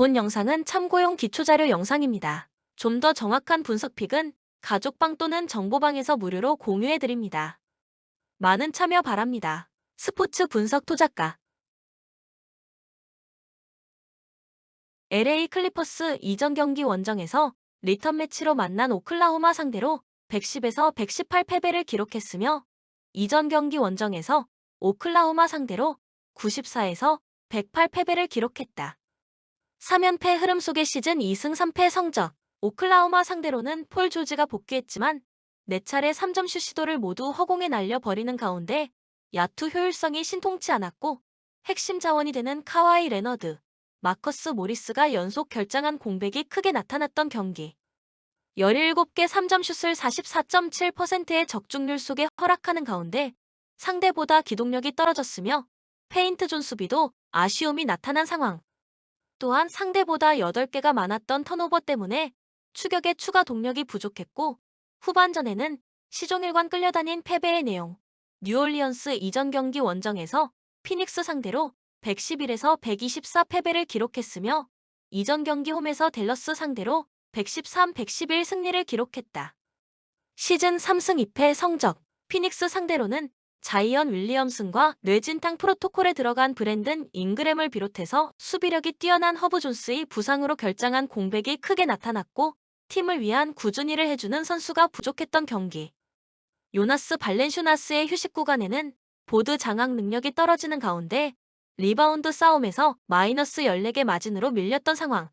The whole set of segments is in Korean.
본 영상은 참고용 기초자료 영상입니다. 좀 더 정확한 분석픽은 가족방 또는 정보방에서 무료로 공유해드립니다. 많은 참여 바랍니다. 스포츠 분석 토작가 LA 클리퍼스 이전 경기 원정에서 리턴 매치로 만난 오클라호마 상대로 110에서 118 패배를 기록했으며 이전 경기 원정에서 오클라호마 상대로 94에서 108 패배를 기록했다. 3연패 흐름 속의 시즌 2승 3패 성적. 오클라호마 상대로는 폴 조지가 복귀했지만 4차례 3점슛 시도를 모두 허공에 날려버리는 가운데 야투 효율성이 신통치 않았고 핵심 자원이 되는 카와이 레너드, 마커스 모리스가 연속 결장한 공백이 크게 나타났던 경기. 17개 3점슛을 44.7%의 적중률 속에 허락하는 가운데 상대보다 기동력이 떨어졌으며 페인트 존 수비도 아쉬움이 나타난 상황. 또한 상대보다 8개가 많았던 턴오버 때문에 추격에 추가 동력이 부족했고 후반전에는 시종일관 끌려다닌 패배의 내용. 뉴올리언스 이전 경기 원정에서 피닉스 상대로 111에서 124 패배를 기록했으며 이전 경기 홈에서 댈러스 상대로 113, 111 승리를 기록했다. 시즌 3승 2패 성적. 피닉스 상대로는 자이언 윌리엄슨과 뇌진탕 프로토콜에 들어간 브랜든 잉그램을 비롯해서 수비력이 뛰어난 허브 존스의 부상으로 결장한 공백이 크게 나타났고 팀을 위한 꾸준히 일을 해주는 선수가 부족했던 경기. 요나스 발렌슈나스의 휴식 구간에는 보드 장악 능력이 떨어지는 가운데 리바운드 싸움에서 마이너스 14개 마진으로 밀렸던 상황.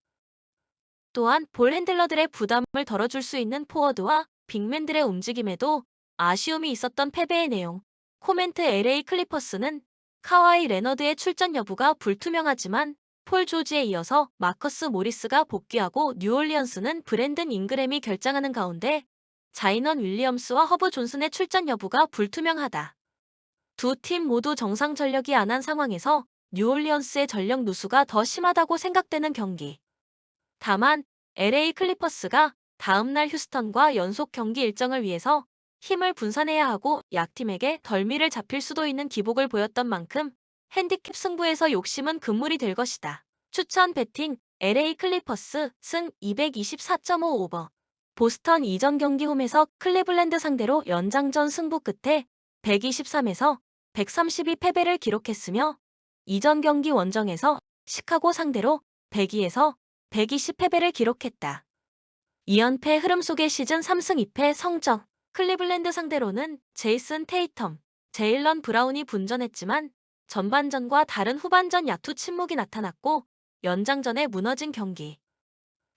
또한 볼 핸들러들의 부담을 덜어줄 수 있는 포워드와 빅맨들의 움직임에도 아쉬움이 있었던 패배의 내용. 코멘트 LA 클리퍼스는 카와이 레너드의 출전 여부가 불투명하지만 폴 조지에 이어서 마커스 모리스가 복귀하고 뉴올리언스는 브랜든 잉그램이 결장하는 가운데 자이넌 윌리엄스와 허브 존슨의 출전 여부가 불투명하다. 두 팀 모두 정상 전력이 안 한 상황에서 뉴올리언스의 전력 누수가 더 심하다고 생각되는 경기. 다만 LA 클리퍼스가 다음날 휴스턴과 연속 경기 일정을 위해서 힘을 분산해야 하고 약팀에게 덜미를 잡힐 수도 있는 기복을 보였던 만큼 핸디캡 승부에서 욕심은 금물이 될 것이다. 추천 배팅 LA 클리퍼스 승 224.5 오버. 보스턴 이전 경기 홈에서 클리블랜드 상대로 연장전 승부 끝에 123에서 132 패배를 기록했으며 이전 경기 원정에서 시카고 상대로 102에서 120 패배를 기록했다. 2연패 흐름 속의 시즌 3승 2패 성적. 클리블랜드 상대로는 제이슨 테이텀, 제일런 브라운이 분전했지만 전반전과 다른 후반전 야투 침묵이 나타났고 연장전에 무너진 경기.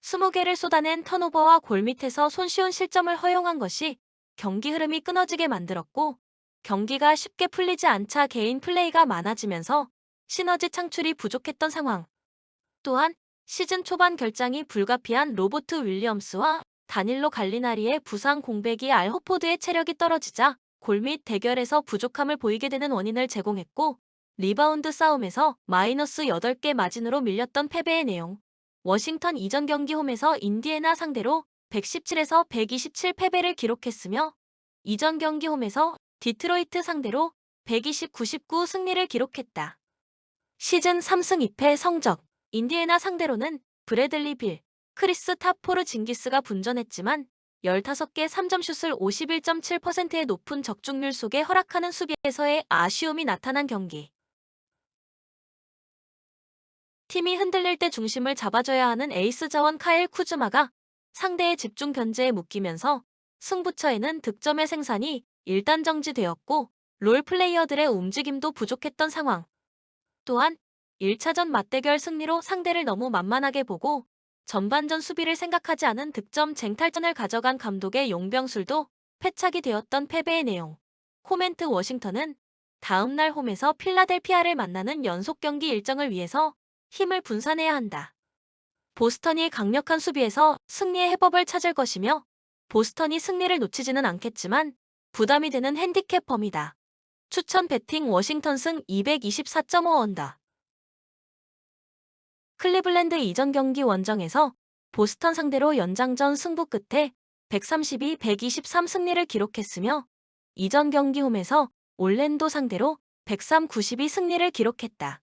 20개를 쏟아낸 턴오버와 골밑에서 손쉬운 실점을 허용한 것이 경기 흐름이 끊어지게 만들었고 경기가 쉽게 풀리지 않자 개인 플레이가 많아지면서 시너지 창출이 부족했던 상황. 또한 시즌 초반 결장이 불가피한 로버트 윌리엄스와 다닐로 갈리나리의 부상 공백이 알 호포드의 체력이 떨어지자 골밑 대결에서 부족함을 보이게 되는 원인을 제공했고 리바운드 싸움에서 마이너스 8개 마진으로 밀렸던 패배의 내용. 워싱턴 이전 경기 홈에서 인디애나 상대로 117에서 127 패배를 기록했으며 이전 경기 홈에서 디트로이트 상대로 120, 99 승리를 기록했다. 시즌 3승 2패 성적. 인디애나 상대로는 브래들리 빌, 크리스 타포르 징기스가 분전했지만 15개 3점슛을 51.7%의 높은 적중률 속에 허락하는 수비에서의 아쉬움이 나타난 경기. 팀이 흔들릴 때 중심을 잡아줘야 하는 에이스 자원 카일 쿠즈마가 상대의 집중 견제에 묶이면서 승부처에는 득점의 생산이 일단 정지되었고 롤 플레이어들의 움직임도 부족했던 상황. 또한 1차전 맞대결 승리로 상대를 너무 만만하게 보고 전반전 수비를 생각하지 않은 득점 쟁탈전을 가져간 감독의 용병술도 패착이 되었던 패배의 내용. 코멘트 워싱턴은 다음날 홈에서 필라델피아를 만나는 연속 경기 일정을 위해서 힘을 분산해야 한다. 보스턴이 강력한 수비에서 승리의 해법을 찾을 것이며 보스턴이 승리를 놓치지는 않겠지만 부담이 되는 핸디캡 범위다. 추천 배팅 워싱턴 승 224.5 언더. 클리블랜드 이전 경기 원정에서 보스턴 상대로 연장전 승부 끝에 132, 123 승리를 기록했으며 이전 경기 홈에서 올랜도 상대로 103, 92 승리를 기록했다.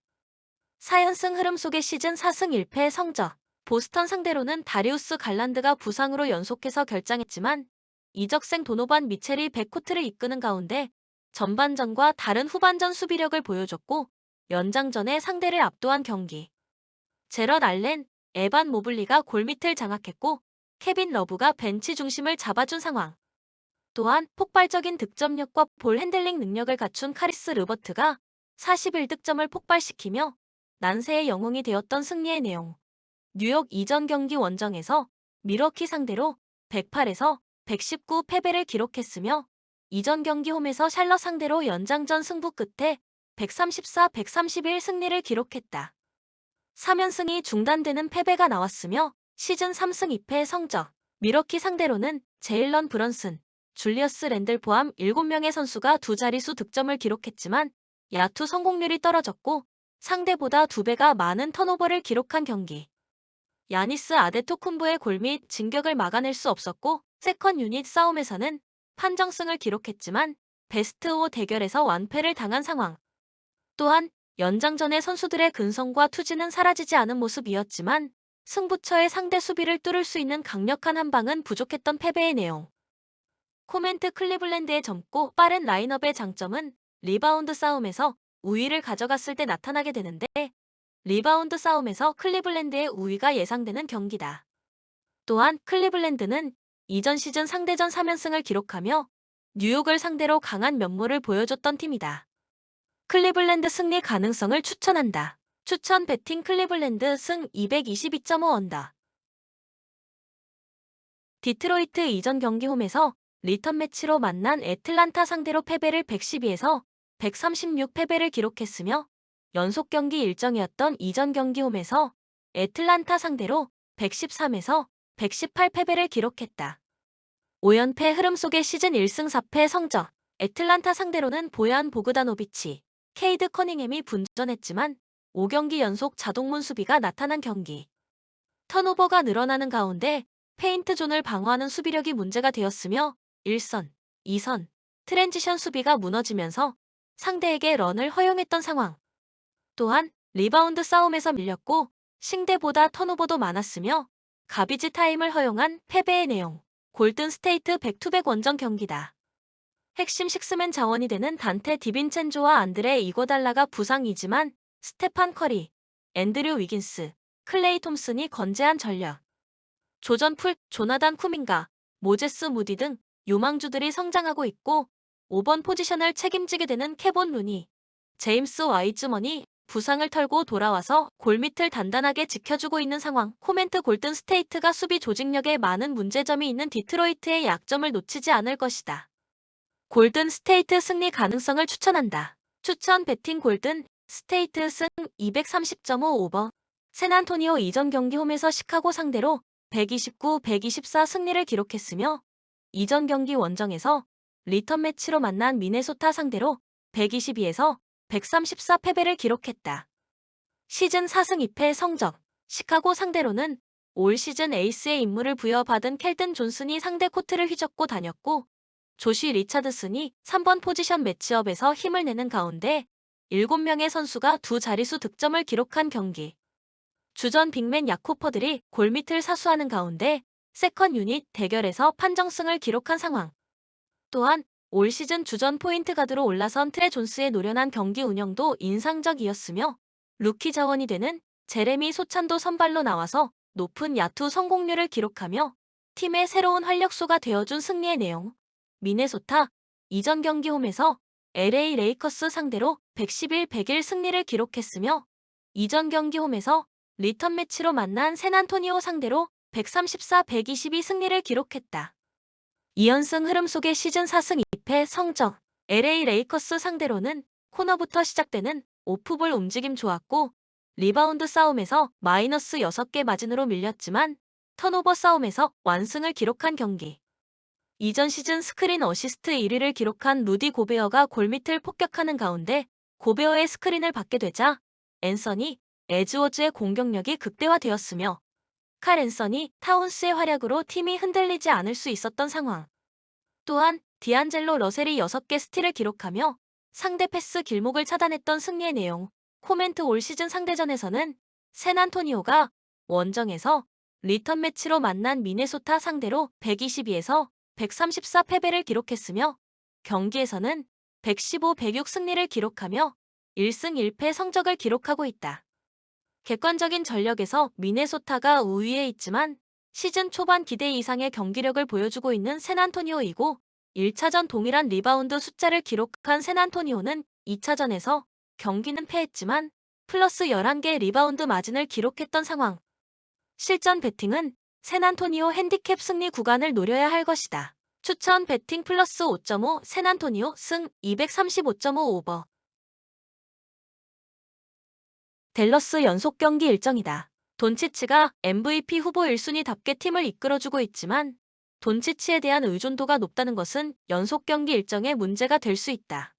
4연승 흐름 속의 시즌 4승 1패 성적. 보스턴 상대로는 다리우스 갈란드가 부상으로 연속해서 결장했지만 이적생 도노반 미첼이 백코트를 이끄는 가운데 전반전과 다른 후반전 수비력을 보여줬고 연장전에 상대를 압도한 경기. 제럿 알렌, 에반 모블리가 골밑을 장악했고 케빈 러브가 벤치 중심을 잡아준 상황. 또한 폭발적인 득점력과 볼 핸들링 능력을 갖춘 카리스 르버트가 41득점을 폭발시키며 난세의 영웅이 되었던 승리의 내용. 뉴욕 이전 경기 원정에서 밀워키 상대로 108에서 119 패배를 기록했으며 이전 경기 홈에서 샬럿 상대로 연장전 승부 끝에 134-131 승리를 기록했다. 3연승이 중단되는 패배가 나왔으며 시즌 3승 2패의 성적. 밀워키 상대로는 제일런 브런슨, 줄리어스 랜들 포함 7명의 선수가 두 자릿수 득점을 기록했지만 야투 성공률이 떨어졌고 상대보다 2배가 많은 턴오버를 기록한 경기. 야니스 아데토쿤보의 골 및 진격을 막아낼 수 없었고 세컨 유닛 싸움에서는 판정승을 기록했지만 베스트 5 대결에서 완패를 당한 상황. 또한 연장전의 선수들의 근성과 투지는 사라지지 않은 모습이었지만 승부처의 상대 수비를 뚫을 수 있는 강력한 한 방은 부족했던 패배의 내용. 코멘트 클리블랜드의 젊고 빠른 라인업의 장점은 리바운드 싸움에서 우위를 가져갔을 때 나타나게 되는데 리바운드 싸움에서 클리블랜드의 우위가 예상되는 경기다. 또한 클리블랜드는 이전 시즌 상대전 3연승을 기록하며 뉴욕을 상대로 강한 면모를 보여줬던 팀이다. 클리블랜드 승리 가능성을 추천한다. 추천 배팅 클리블랜드 승 222.5 언더. 디트로이트 이전 경기 홈에서 리턴 매치로 만난 애틀란타 상대로 패배를 112에서 136 패배를 기록했으며 연속 경기 일정이었던 이전 경기 홈에서 애틀란타 상대로 113에서 118 패배를 기록했다. 5연패 흐름 속의 시즌 1승 4패 성적. 애틀란타 상대로는 보얀 보그다노비치, 케이드 커닝햄이 분전했지만 5경기 연속 자동문 수비가 나타난 경기. 턴오버가 늘어나는 가운데 페인트 존을 방어하는 수비력이 문제가 되었으며 1선, 2선, 트랜지션 수비가 무너지면서 상대에게 런을 허용했던 상황. 또한 리바운드 싸움에서 밀렸고 싱대보다 턴오버도 많았으며 가비지 타임을 허용한 패배의 내용. 골든 스테이트 백투백 원정 경기다. 핵심 식스맨 자원이 되는 단테 디빈첸조와 안드레 이고달라가 부상이지만 스테판 커리, 앤드류 위긴스, 클레이 톰슨이 건재한 전력. 조전 풀, 조나단 쿠민가, 모제스 무디 등 유망주들이 성장하고 있고 5번 포지션을 책임지게 되는 케본 루니, 제임스 와이즈먼이 부상을 털고 돌아와서 골밑을 단단하게 지켜주고 있는 상황. 코멘트 골든 스테이트가 수비 조직력에 많은 문제점이 있는 디트로이트의 약점을 놓치지 않을 것이다. 골든 스테이트 승리 가능성을 추천한다. 추천 배팅 골든 스테이트 승 230.5 오버. 샌안토니오 이전 경기 홈에서 시카고 상대로 129-124 승리를 기록했으며 이전 경기 원정에서 리턴 매치로 만난 미네소타 상대로 122에서 134 패배를 기록했다. 시즌 4승 2패 성적. 시카고 상대로는 올 시즌 에이스의 임무를 부여받은 켈든 존슨이 상대 코트를 휘젓고 다녔고 조시 리차드슨이 3번 포지션 매치업에서 힘을 내는 가운데 7명의 선수가 두 자릿수 득점을 기록한 경기. 주전 빅맨 야코퍼들이 골밑을 사수하는 가운데 세컨 유닛 대결에서 판정승을 기록한 상황. 또한 올 시즌 주전 포인트 가드로 올라선 트레 존스의 노련한 경기 운영도 인상적이었으며 루키 자원이 되는 제레미 소찬도 선발로 나와서 높은 야투 성공률을 기록하며 팀의 새로운 활력소가 되어준 승리의 내용. 미네소타 이전 경기 홈에서 LA 레이커스 상대로 111-101 승리를 기록했으며 이전 경기 홈에서 리턴 매치로 만난 샌안토니오 상대로 134-122 승리를 기록했다. 2연승 흐름 속의 시즌 4승 2패 성적. LA 레이커스 상대로는 코너부터 시작되는 오프볼 움직임 좋았고 리바운드 싸움에서 마이너스 6개 마진으로 밀렸지만 턴오버 싸움에서 완승을 기록한 경기. 이전 시즌 스크린 어시스트 1위를 기록한 루디 고베어가 골밑을 폭격하는 가운데 고베어의 스크린을 받게 되자 앤서니 에즈워즈의 공격력이 극대화되었으며 칼 앤서니 타운스의 활약으로 팀이 흔들리지 않을 수 있었던 상황. 또한 디안젤로 러셀이 6개 스틸을 기록하며 상대 패스 길목을 차단했던 승리의 내용. 코멘트 올 시즌 상대전에서는 샌안토니오가 원정에서 리턴 매치로 만난 미네소타 상대로 122에서 134 패배를 기록했으며 경기에서는 115, 106 승리를 기록하며 1승 1패 성적을 기록하고 있다. 객관적인 전력에서 미네소타가 우위에 있지만 시즌 초반 기대 이상의 경기력을 보여주고 있는 샌안토니오이고 1차전 동일한 리바운드 숫자를 기록한 샌안토니오는 2차전에서 경기는 패했지만 플러스 11개의 리바운드 마진을 기록했던 상황. 실전 배팅은 샌안토니오 핸디캡 승리 구간을 노려야 할 것이다. 추천 배팅 플러스 5.5 샌안토니오 승 235.5 오버. 댈러스 연속 경기 일정이다. 돈치치가 MVP 후보 1순위답게 팀을 이끌어주고 있지만 돈치치에 대한 의존도가 높다는 것은 연속 경기 일정에 문제가 될 수 있다.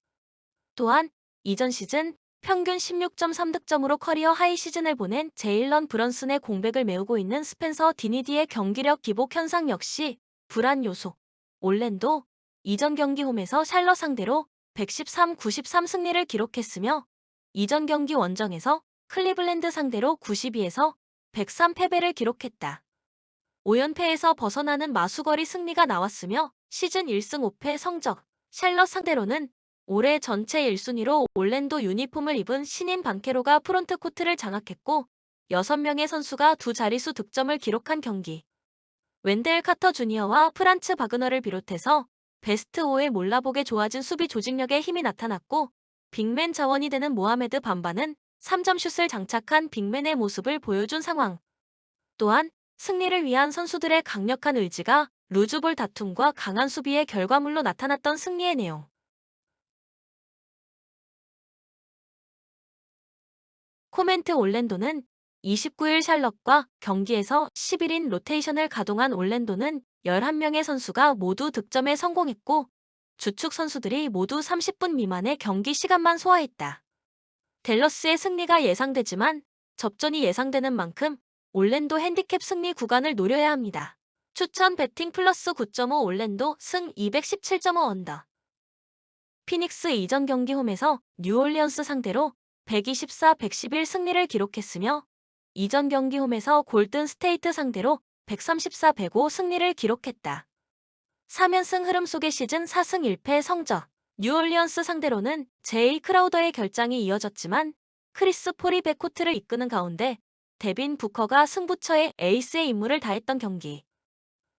또한 이전 시즌 평균 16.3득점으로 커리어 하이 시즌을 보낸 제일런 브런슨의 공백을 메우고 있는 스펜서 디니디의 경기력 기복 현상 역시 불안 요소. 올랜도 이전 경기 홈에서 샬럿 상대로 113, 93 승리를 기록했으며 이전 경기 원정에서 클리블랜드 상대로 92에서 103 패배를 기록했다. 5연패에서 벗어나는 마수거리 승리가 나왔으며 시즌 1승 5패 성적. 샬럿 상대로는 올해 전체 1순위로 올랜도 유니폼을 입은 신인 반케로가 프론트 코트를 장악했고 6명의 선수가 두 자릿수 득점을 기록한 경기. 웬델 카터 주니어와 프란츠 바그너를 비롯해서 베스트 5에 몰라보게 좋아진 수비 조직력에 힘이 나타났고 빅맨 자원이 되는 모하메드 반바는 3점슛을 장착한 빅맨의 모습을 보여준 상황. 또한 승리를 위한 선수들의 강력한 의지가 루즈볼 다툼과 강한 수비의 결과물로 나타났던 승리의 내용. 코멘트 올랜도는 29일 샬럿과 경기에서 11인 로테이션을 가동한 올랜도는 11명의 선수가 모두 득점에 성공했고 주축 선수들이 모두 30분 미만의 경기 시간만 소화했다. 댈러스의 승리가 예상되지만 접전이 예상되는 만큼 올랜도 핸디캡 승리 구간을 노려야 합니다. 추천 배팅 플러스 9.5 올랜도 승 217.5 언더. 피닉스 이전 경기 홈에서 뉴올리언스 상대로 124, 111 승리를 기록했으며 이전 경기 홈에서 골든 스테이트 상대로 134, 105 승리를 기록했다. 3연승 흐름 속의 시즌 4승 1패 성적. 뉴올리언스 상대로는 제이 크라우더의 결장이 이어졌지만 크리스 폴이 백코트를 이끄는 가운데 데빈 부커가 승부처의 에이스의 임무를 다했던 경기.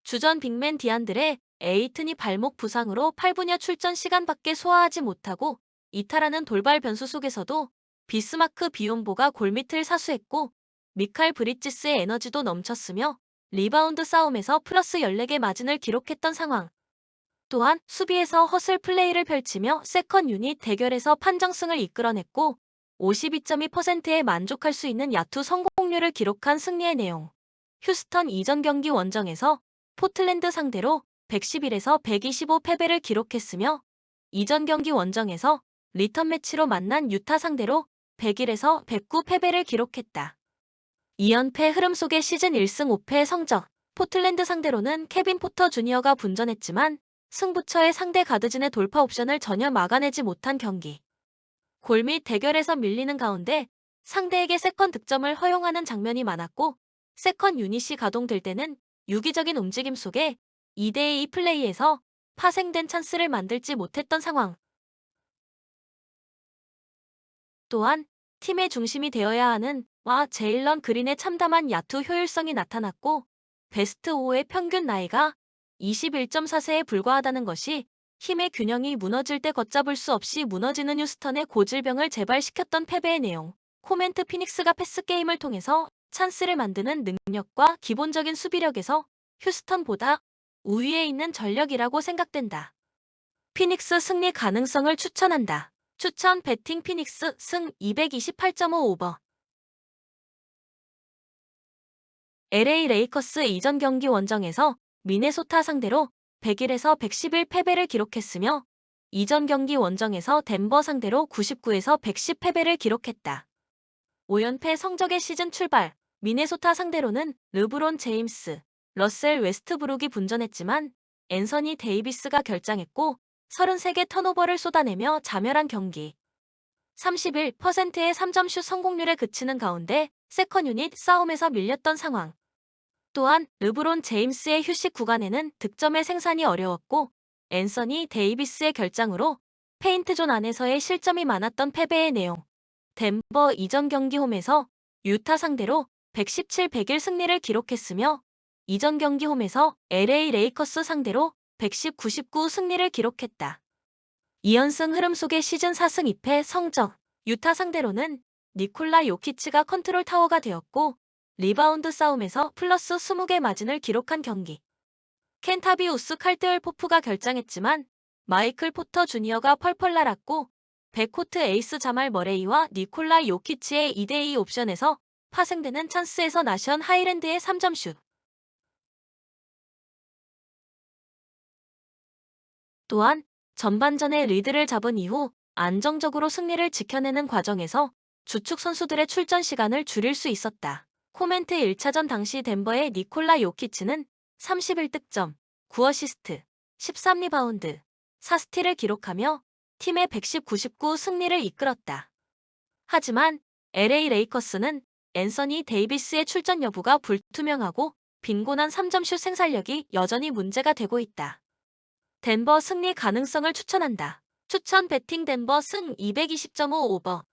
주전 빅맨 디안드레 에이튼이 발목 부상으로 8분여 출전 시간밖에 소화하지 못하고 이탈하는 돌발 변수 속에서도 비스마크 비욘보가 골밑을 사수했고 미칼 브리지스의 에너지도 넘쳤으며 리바운드 싸움에서 플러스 14개 마진을 기록했던 상황. 또한 수비에서 허슬 플레이를 펼치며 세컨 유닛 대결에서 판정승을 이끌어냈고 52.2%에 만족할 수 있는 야투 성공률을 기록한 승리의 내용. 휴스턴 이전 경기 원정에서 포틀랜드 상대로 111에서 125 패배를 기록했으며 이전 경기 원정에서 리턴 매치로 만난 유타 상대로 101에서 109 패배를 기록했다. 2연패 흐름 속의 시즌 1승 5패 성적. 포틀랜드 상대로는 케빈 포터 주니어가 분전했지만 승부처의 상대 가드진의 돌파 옵션을 전혀 막아내지 못한 경기. 골밑 대결에서 밀리는 가운데 상대에게 세컨 득점을 허용하는 장면이 많았고 세컨 유닛이 가동될 때는 유기적인 움직임 속에 2대2 플레이에서 파생된 찬스를 만들지 못했던 상황. 또한 팀의 중심이 되어야 하는 제일런 그린의 참담한 야투 효율성이 나타났고 베스트 5의 평균 나이가 21.4세에 불과하다는 것이 힘의 균형이 무너질 때 걷잡을 수 없이 무너지는 휴스턴의 고질병을 재발시켰던 패배의 내용. 코멘트 피닉스가 패스게임을 통해서 찬스를 만드는 능력과 기본적인 수비력에서 휴스턴보다 우위에 있는 전력이라고 생각된다. 피닉스 승리 가능성을 추천한다. 추천 배팅 피닉스 승 228.5 오버. LA 레이커스 이전 경기 원정에서 미네소타 상대로 101에서 111 패배를 기록했으며 이전 경기 원정에서 덴버 상대로 99에서 110 패배를 기록했다. 5연패 성적의 시즌 출발. 미네소타 상대로는 르브론 제임스, 러셀 웨스트브룩이 분전했지만 앤서니 데이비스가 결장했고 33개 턴오버를 쏟아내며 자멸한 경기. 31%의 3점슛 성공률에 그치는 가운데 세컨 유닛 싸움에서 밀렸던 상황. 또한 르브론 제임스의 휴식 구간에는 득점의 생산이 어려웠고 앤서니 데이비스의 결장으로 페인트존 안에서의 실점이 많았던 패배의 내용. 덴버 이전 경기 홈에서 유타 상대로 117-101 승리를 기록했으며 이전 경기 홈에서 LA 레이커스 상대로 110-99 승리를 기록했다. 2연승 흐름 속의 시즌 4승 2패 성적. 유타 상대로는 니콜라 요키치가 컨트롤 타워가 되었고 리바운드 싸움에서 플러스 20개 마진을 기록한 경기. 켄타비우스 칼트웰 포프가 결장했지만 마이클 포터 주니어가 펄펄 날았고 백코트 에이스 자말 머레이와 니콜라 요키치의 2대2 옵션에서 파생되는 찬스에서 나션 하이랜드의 3점슛. 또한 전반전에 리드를 잡은 이후 안정적으로 승리를 지켜내는 과정에서 주축 선수들의 출전 시간을 줄일 수 있었다. 코멘트 1차전 당시 덴버의 니콜라 요키치는 31득점, 9어시스트, 13리바운드, 4스틸을 기록하며 팀의 110-99 승리를 이끌었다. 하지만 LA 레이커스는 앤서니 데이비스의 출전 여부가 불투명하고 빈곤한 3점슛 생산력이 여전히 문제가 되고 있다. 덴버 승리 가능성을 추천한다. 추천 배팅 덴버 승 220.5 오버.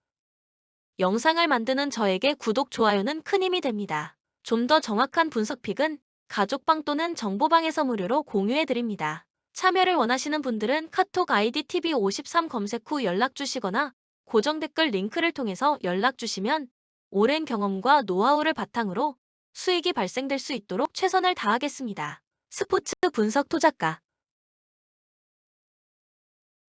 영상을 만드는 저에게 구독, 좋아요는 큰 힘이 됩니다. 좀 더 정확한 분석픽은 가족방 또는 정보방에서 무료로 공유해드립니다. 참여를 원하시는 분들은 카톡 아이디 TV53 검색 후 연락주시거나 고정 댓글 링크를 통해서 연락주시면 오랜 경험과 노하우를 바탕으로 수익이 발생될 수 있도록 최선을 다하겠습니다. 스포츠 분석 토작가